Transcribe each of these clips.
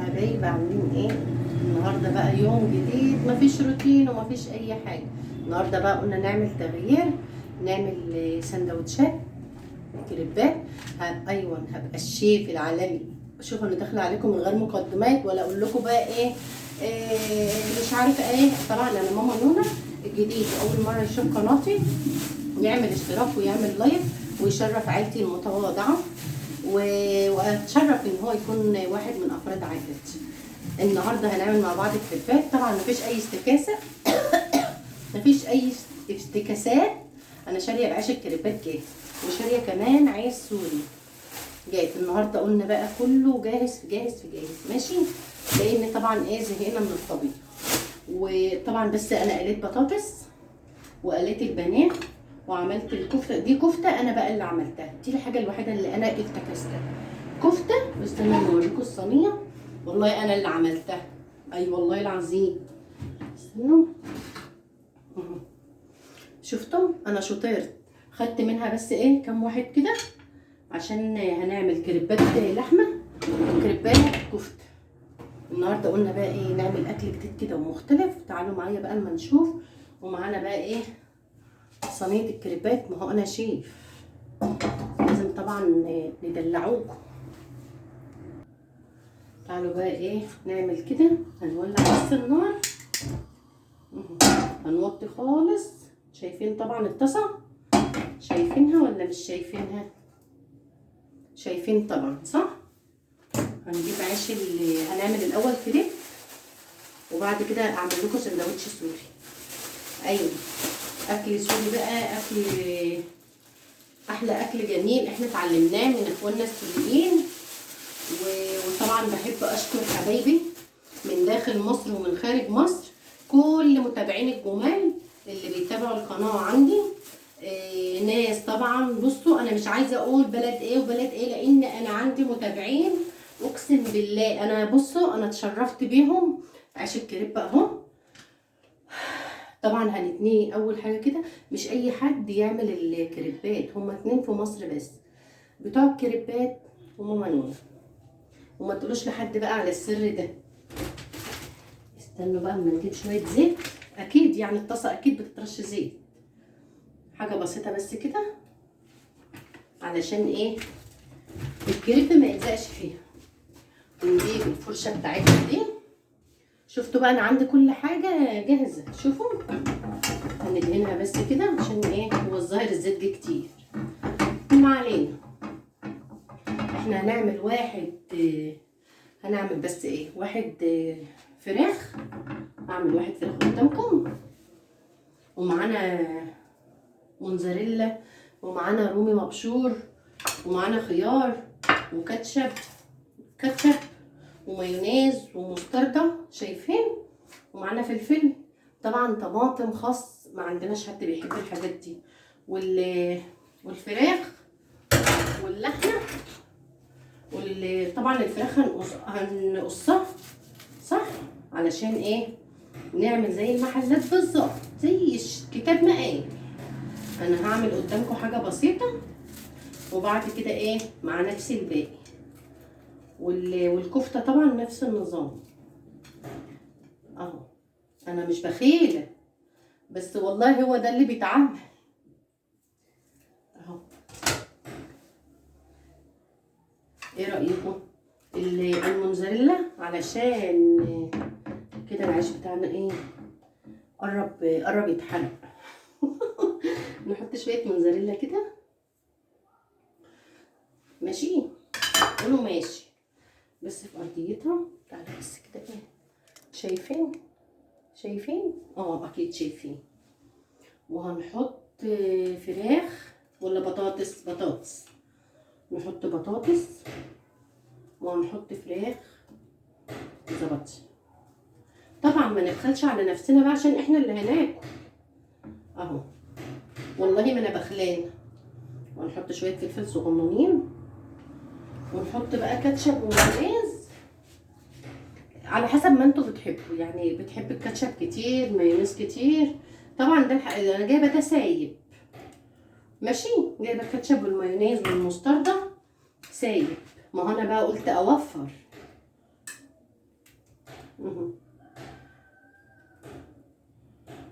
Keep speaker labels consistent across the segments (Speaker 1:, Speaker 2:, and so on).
Speaker 1: حبايبي عاملين ايه؟ النهارده بقى يوم جديد، مفيش روتين ومفيش اي حاجه. النهارده بقى قلنا نعمل تغيير، نعمل سندوتشات كريبات. ايوه، هبقى الشيف العالمي. شوفوا انا داخله عليكم من غير مقدمات ولا اقول لكم بقى إيه مش عارفه ايه. طبعا انا ماما نونا الجديد اول مره يشوف قناتي، يعمل اشتراك ويعمل لايك ويشرف عيلتي المتواضعه، واتشرف ان هو يكون واحد من افراد عائلتي. النهارده هنعمل مع بعض كريبات. طبعا مفيش اي افتكاسه مفيش اي افتكاسات. انا شاريه العيش الكريبات جاهز، وشاريه كمان عيش سوري جاهز. النهارده قلنا بقى كله جاهز في جاهز في جاهز، ماشي. لان طبعا زهقنا من الطبيخ. وطبعا بس انا قليت بطاطس وقليت البانيه وعملت الكفته. دي كفته انا بقى اللي عملتها، دي الحاجه الوحيده اللي انا افتكستها كفته. استنى اوريكم الصينيه، والله انا اللي عملتها. اي والله العظيم. استنوا شفتم انا شطرت، خدت منها بس كام واحد كده عشان هنعمل كريبات لحمه وكريبات كفته. النهارده قلنا بقى نعمل اكل جديد كده ومختلف. تعالوا معايا بقى اما نشوف. ومعانا بقى صينيه الكريبات. ما هو انا شيف، لازم طبعا ندلعوكم. تعالوا بقى نعمل كده. هنولع بس النار، هنوطي خالص. شايفين طبعا الطاسه؟ شايفينها ولا مش شايفينها؟ شايفين طبعا، صح؟ هنجيب عيش اللي هنعمل الاول كريب، وبعد كده اعمل لكم سندوتش سوري. ايوه، اكل سوري بقى، اكل احلى اكل جميل احنا اتعلمناه من اخواننا السوريين. وطبعا بحب اشكر حبايبي من داخل مصر ومن خارج مصر، كل متابعين الجمال اللي بيتابعوا القناه عندي. ناس طبعا، بصوا انا مش عايزه اقول بلد وبلد لان انا عندي متابعين اقسم بالله. انا بصوا انا اتشرفت بيهم. عيش الكريب اهو. طبعا هنتنيه اول حاجه كده. مش اي حد يعمل الكريبات، هما 2 في مصر بس بتوع الكريبات، وماما نونا. وما تقولوش لحد بقى على السر ده. استنوا بقى اما نجيب شويه زيت. اكيد يعني الطاسه اكيد بتترش زيت، حاجه بسيطه بس كده علشان الكريب ما يلزقش فيها. ونجيب الفرشه بتاعتنا دي. شفتوا بقى انا عندي كل حاجه جاهزه. شوفوا هندهنها بس كده عشان هو الظاهر الزيت جه كتير. ما علينا، احنا هنعمل هنعمل بس واحد فراخ. هعمل واحد فراخ قدامكم، ومعانا موزاريلا، ومعانا رومي مبشور، ومعانا خيار وكاتشب ومايونيز ومستردة، شايفين؟ ومعانا فلفل، طبعا طماطم، خس، ما عندناش حد بيحب الحاجات دي. والفراخ واللحمه طبعا الفراخ هنقصها صح، علشان نعمل زي المحلات بالظبط، زي الكتاب ما قال. انا هعمل قدامكم حاجه بسيطه، وبعد كده مع نفس الباقي. والكفته طبعا نفس النظام اهو. انا مش بخيله، بس والله هو ده اللي بيتعمل اهو. ايه رايكم؟ الموزاريلا علشان كده العيش بتاعنا قرب يتحرق. نحط شويه موزاريلا كده، ماشي؟ قولوا ماشي. بس في ارضيتها. تعالوا بس كده شايفين اكيد شايفين. وهنحط فراخ ولا بطاطس. نحط بطاطس وهنحط فراخ. ظبطي. طبعا ما نبخلش على نفسنا بقى عشان احنا اللي هناكل اهو. والله ما انا بخلانه. وهنحط شويه فلفل صغننين، ونحط بقى كاتشب ومايونيز على حسب ما انتوا بتحبوا. يعني بتحب الكاتشب كتير، مايونيز كتير. طبعا ده انا جايبه ده سايب، ماشي. جايبه الكاتشب والمايونيز والمستردة سايب. ما هو انا بقى قلت اوفر. اهو.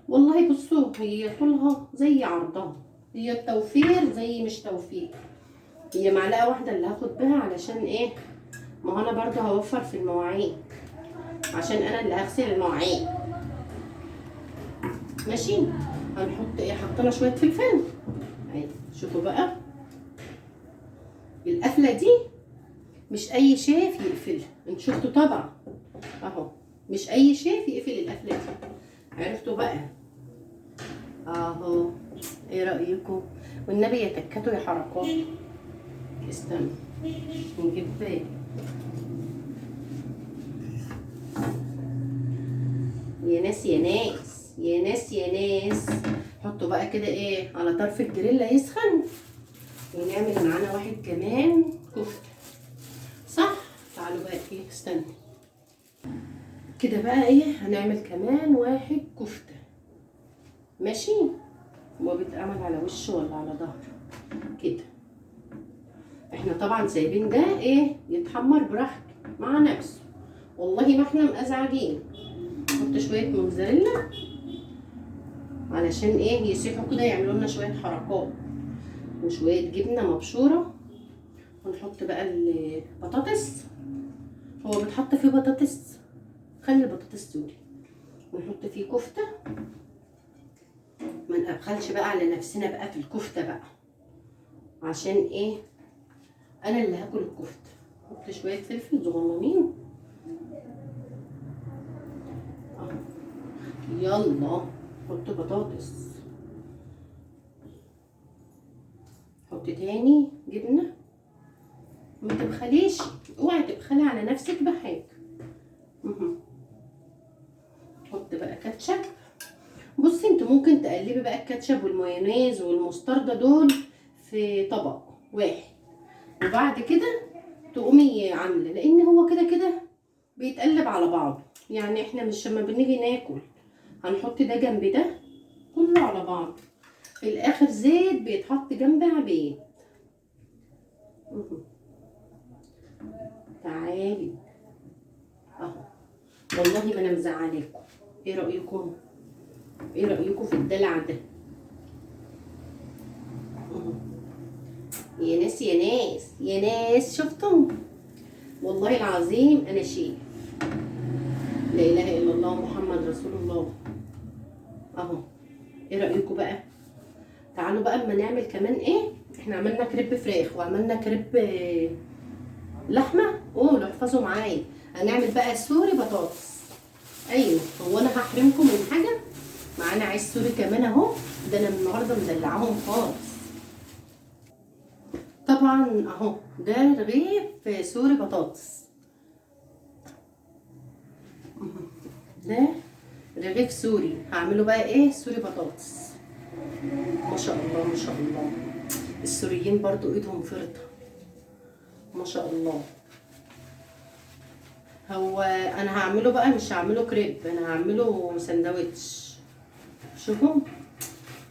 Speaker 1: والله بصوا هي طولها زي عرضها، هي التوفير زي مش توفير. هي معلقه واحده اللي هاخد بها علشان ايه، ما هو انا برضه هوفر في المواعين عشان انا اللي هغسل المواعين. ماشي. هنحط ايه، حطينا شويه فلفل اهي. شوفوا بقى القفله دي مش اي شيف يقفلها، انتوا شفتوا طبعا اهو، مش اي شيف يقفل القفله دي. عرفتوا بقى اهو. ايه رايكم؟ والنبي يا تكاتوا يا حركات. استنى نجيب بالي. يا ناس يا ناس يا ناس يا ناس. حطوا بقى كده ايه على طرف الجريلا يسخن، ونعمل معانا واحد كمان كفته. صح. تعالوا بقى ايه، استنى كده بقى ايه، هنعمل كمان واحد كفته. ماشي. هو بيتعمل على وشه ولا على ظهره كده؟ احنا طبعا سايبين ده ايه يتحمر براحته مع نفسه، والله ما احنا مزعجين. نحط شويه موتزاريلا علشان ايه يسيحوا كده، يعملوا لنا شويه حركات، وشويه جبنه مبشوره. ونحط بقى البطاطس، هو بتحط فيه بطاطس، خلي البطاطس توري. ونحط فيه كفته، ما نبخلش بقى على نفسنا بقى في الكفته بقى، عشان ايه انا اللي هاكل الكفته. نحط شويه فلفل صغننين اهو. يلا حط بطاطس، حط تاني جبنه. ما تبخليش، اوعي تبخلي على نفسك بحاجه. حط بقى كاتشب. بصي انت ممكن تقلبي بقى الكاتشب والمايونيز والمستردة دول في طبق واحد، وبعد كده تقومي عامله، لان هو كده كده بيتقلب على بعضه. يعني احنا مش لما بنيجي ناكل هنحط ده جنب ده كله على بعض، في الاخر زيت بيتحط جنب عبيد. تعالي اهو، والله ما انا مزعلاكم. ايه رايكم؟ ايه رايكم في الدلع ده؟ يا ناس يا ناس يا ناس، شفتم؟ والله العظيم انا شيف. لا اله الا الله محمد رسول الله اهو. ايه رايكم بقى؟ تعالوا بقى اما نعمل كمان ايه. احنا عملنا كريب فراخ وعملنا كريب لحمه. قولوا احفظوا معايا. هنعمل بقى سوري بطاطس. ايوه، هو انا هحرمكم من حاجه؟ معانا عيش سوري كمان اهو. ده انا النهارده مدلعاهم خالص. طبعا اهو ده رغيف سوري بطاطس. ده رغيف سوري، هعمله بقى ايه سوري بطاطس. ما شاء الله ما شاء الله، السوريين برضو ايدهم فرطه ما شاء الله. هو انا هعمله بقى مش هعمله كريب، انا هعمله سندوتش. شوفوا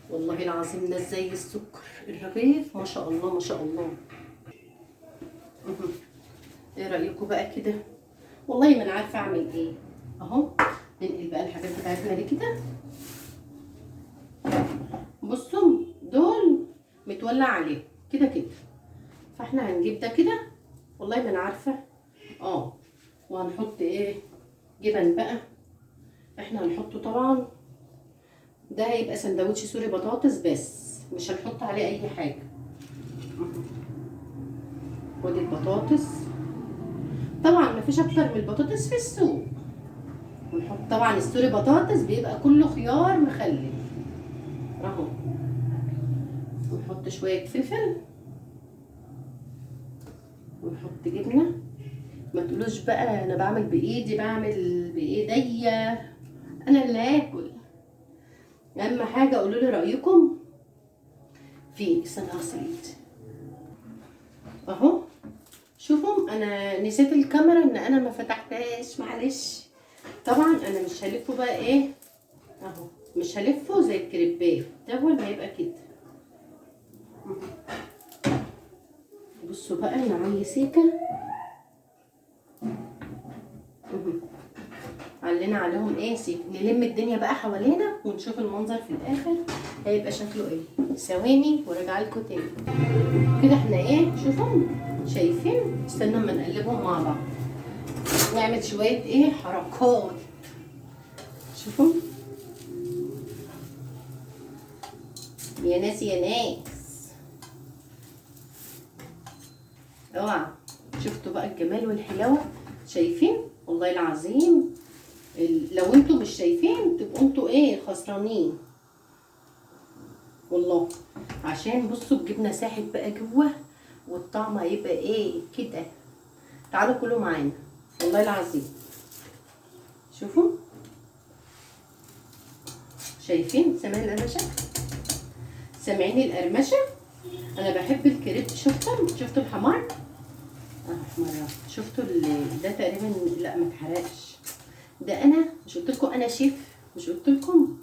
Speaker 1: والله العظيم ناس زي السكر الرغيف ما شاء الله ما شاء الله. ايه رايكم بقى كده؟ والله ما انا عارفه اعمل ايه اهو. ننقل بقى الحاجات بتاعتنا دي كده. بصوا دول متولع عليهم كده كده، فاحنا هنجيب ده كده. والله ما انا عارفه وهنحط ايه جبن بقى. احنا هنحطه طبعا، ده هيبقى سندوتش سوري بطاطس بس، مش هنحط عليه اي حاجه. ودي البطاطس، طبعا مفيش اكتر من البطاطس في السوق. ونحط طبعا السوري بطاطس بيبقى كله خيار مخلل اهو. ونحط شويه فلفل، ونحط جبنه. ما تقولوش بقى انا بعمل بايدي، بعمل بايديا، انا اللي هاكل. اهم حاجه قولوا لي رايكم في استنى ايدي اهو. شوفوا انا نسيت الكاميرا ان انا ما فتحتهاش، معلش. طبعا انا مش هلفه بقى ايه اهو، مش هلفه زي الكريبات ده، ولا هيبقى كده. بصوا بقى نعلي سيكه حلينا عليهم ايه نلم الدنيا بقى حوالينا ونشوف المنظر في الاخر هيبقى شكله ايه. ثواني وراجعه لكم تاني. كده احنا ايه شوفوا شايفين، استنى اما نقلبهم مع بعض نعمل شويه ايه حركات. شوفوا يا ناس يا ناس، اوعى. شفتوا بقى الجمال والحلاوه؟ شايفين؟ والله العظيم لو انتوا مش شايفين تبقوا انتوا ايه خسرانين والله. عشان بصوا الجبنه ساحت بقى جوه والطعم هيبقى ايه كده. تعالوا كلوا معانا والله العظيم. شوفوا شايفين؟ سامعين القرمشه؟ سامعين القرمشه؟ انا بحب الكريب. شفتوا الحمار؟ احمر. شفتوا ده تقريبا لا ما اتحرقش. ده انا مش قلت لكم انا شيف؟ مش قلت لكم؟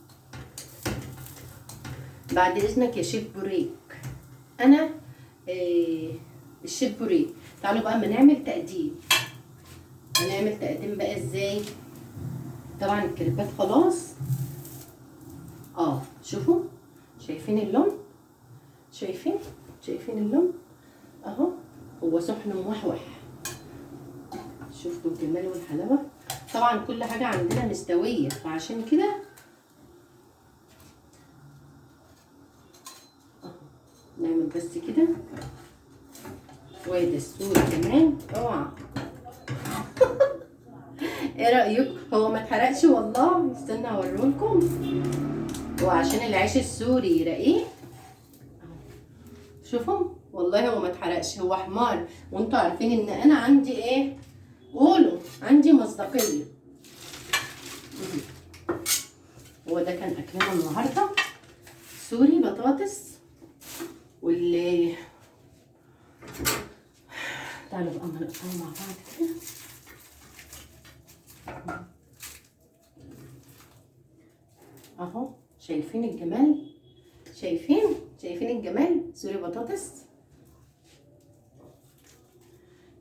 Speaker 1: بعد اذنك يا شيف بوريك، انا الشيف بوريك. تعالوا بقى اما نعمل تقديم. هنعمل تقديم بقى ازاي؟ طبعا الكريبات خلاص. شوفوا شايفين اللون؟ شايفين اللون اهو، هو سخن موحوح. شفتوا الجمال والحلاوه؟ طبعا كل حاجه عندنا مستويه فعشان كده نعمل بس كده. وادي السوري كمان اوعى. ايه رايكم؟ هو ما اتحرقش والله. استنى اوريهولكم. وعشان العيش السوري رقيق شوفوا والله هو ما اتحرقش، هو حمار. وانتوا عارفين ان انا عندي ايه؟ قولوا عندي مصداقيه. هو ده كان اكلنا النهارده، سوري بطاطس تعالوا بقى اما نقطعهم مع بعض كده. اهو شايفين الجمال؟ شايفين الجمال؟ سوري بطاطس.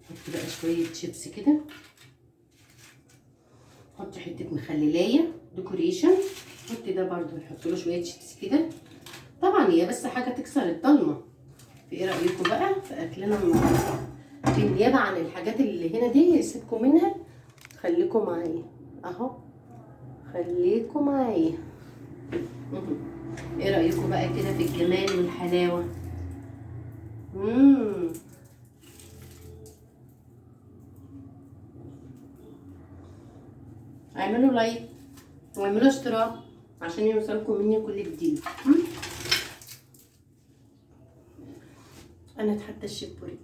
Speaker 1: حط بقى شويه شيبسي كده، حط حته مخللايه ديكوريشن. حط ده برضو نحط له شويه شيبسي كده. طبعا هي بس حاجه تكسر الضلمه. في ايه رايكم بقى في اكلنا النهارده؟ بالنيابه عن الحاجات اللي هنا دي سيبكم منها، خليكم معايا اهو، خليكم معايا. ايه رايكم بقى كده في الجمال والحلاوه؟ اعملوا لايك واعملوا اشتراك عشان يوصلكم مني كل جديد. انا اتحدى الشيف بوريك.